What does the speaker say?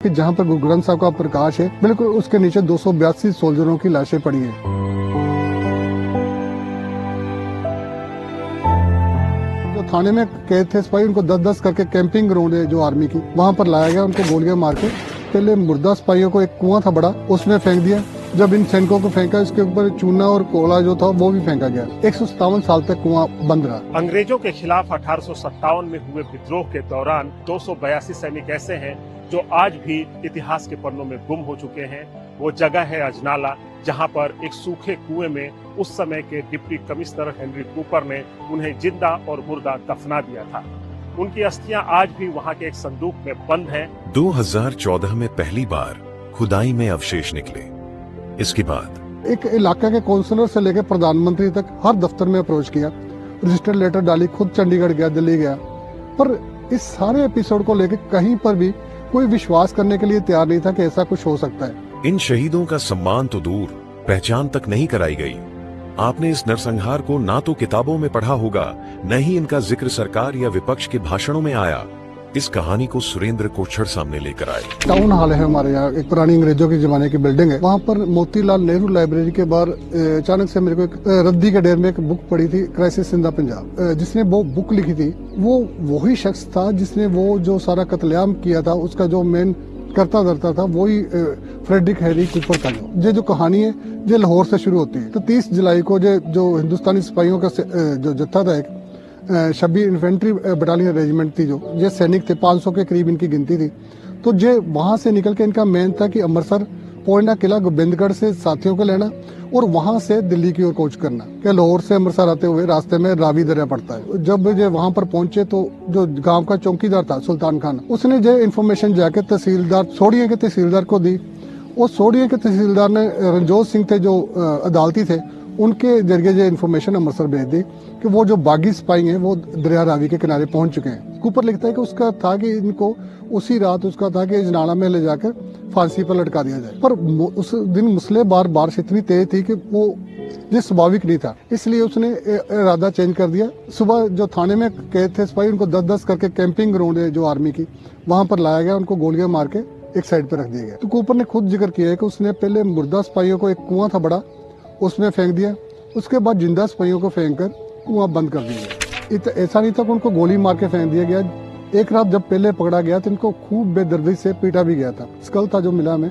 कि जहाँ पर गुरु ग्रंथ साहब का प्रकाश है, बिल्कुल उसके नीचे 282 सोल्जरों की लाशें पड़ी हैं। जो थाने में कैद थे सिपाही, उनको 10-10 करके कैंपिंग ग्राउंड है जो आर्मी की, वहाँ पर लाया गया, उनको गोलियां मार के। पहले मुर्दा सिपाहियों को एक कुआं था बड़ा, उसमें फेंक दिया। जब इन सैनिकों को फेंका, इसके ऊपर चूना और कोयला जो था वो भी फेंका गया। 157 साल तक कुआं बंद रहा। अंग्रेजों के खिलाफ 1857 में हुए विद्रोह के दौरान 282 सैनिक ऐसे हैं जो आज भी इतिहास के पन्नों में गुम हो चुके हैं। वो जगह है अजनाला, जहां पर एक सूखे कुएं में उस समय के डिप्टी कमिश्नर हेनरी कूपर ने उन्हें जिंदा और मुर्दा दफना दिया था। उनकी अस्थियां आज भी वहां के एक संदूक में बंद हैं। 2014 में पहली बार खुदाई में अवशेष निकले। इसके बाद एक इलाके के काउंसलर से लेकर प्रधानमंत्री तक हर दफ्तर में अप्रोच किया, रजिस्टर्ड लेटर डाली, खुद चंडीगढ़ गया, दिल्ली गया, पर इस सारे एपिसोड को लेकर कहीं पर भी कोई विश्वास करने के लिए तैयार नहीं था कि ऐसा कुछ हो सकता है। इन शहीदों का सम्मान तो दूर, पहचान तक नहीं कराई गई। आपने इस नरसंहार को ना तो किताबों में पढ़ा होगा, न ही इनका जिक्र सरकार या विपक्ष के भाषणों में आया। इस कहानी को सुरेंद्र कोछड़ सामने लेकर आए। टाउन हॉल है हमारे यहाँ, एक पुरानी अंग्रेजों के जमाने की बिल्डिंग है। वहाँ पर मोतीलाल नेहरू लाइब्रेरी के बाहर अचानक से मेरे को एक रद्दी के ढेर में एक बुक पड़ी थी, क्राइसिस इन द पंजाब। जिसने वो बुक लिखी थी, वो वही शख्स था जिसने वो जो सारा कत्लेआम किया था, उसका जो मेन करता धरता था वही फ्रेडरिक हैरी कूपर था। ये जो कहानी है ये लाहौर से शुरू होती है। तो 30 जुलाई को जो हिंदुस्तानी सिपाहियों का जो जत्था था, एक 26 इन्फेंट्री बटालियन रेजिमेंट थी, जो ये सैनिक थे, 500 के करीब इनकी गिनती थी। तो ये वहां से निकल के इनका मेन था कि अमृतसर पोइंडा किला गोबिंदगढ़ से साथियों को लेना और वहां से दिल्ली की ओर कूच करना। कि लाहौर से अमृतसर आते हुए रास्ते में रावी दरिया पड़ता है। जब ये वहां पर पहुंचे तो जो गांव का चौकीदार था सुल्तान खान, उसने जो इन्फॉर्मेशन जाके तहसीलदार सोडिया के तहसीलदार को दी। वो सोडिया के तहसीलदार ने रंजोत सिंह थे जो अदालती थे, उनके जरिए ये इन्फॉर्मेशन अमृतसर भेज दी कि वो जो बागी सिपाही हैं वो दरिया रावी के किनारे पहुंच चुके हैं। कूपर लिखता है कि उसका था कि इनको उसी रात उसका था कि इजनाला में ले जाकर फांसी पर लटका दिया जाए। पर उस दिन मुसले बारिश इतनी तेज थी कि वो ये स्वाभाविक नहीं था, इसलिए उसने इरादा चेंज कर दिया। सुबह जो थाने में कैद थे सिपाही, उनको 10-10 करके कैंपिंग ग्राउंड है जो आर्मी की, वहां पर लाया गया, उनको गोलियां मार के एक साइड पर रख दिया गया। तो कूपर ने खुद जिक्र किया है कि उसने पहले मुर्दा सिपाहियों को एक कुआं था बड़ा, उसमें फेंक दिया। उसके बाद जिंदा सिपाहियों को फेंक कर कुआं बंद कर दिया। ऐसा नहीं था कि उनको गोली मार के फेंक दिया गया। एक रात जब पहले पकड़ा गया तो इनको खूब बेदर्दी से पीटा भी गया था। स्कल था जो मिला हमें।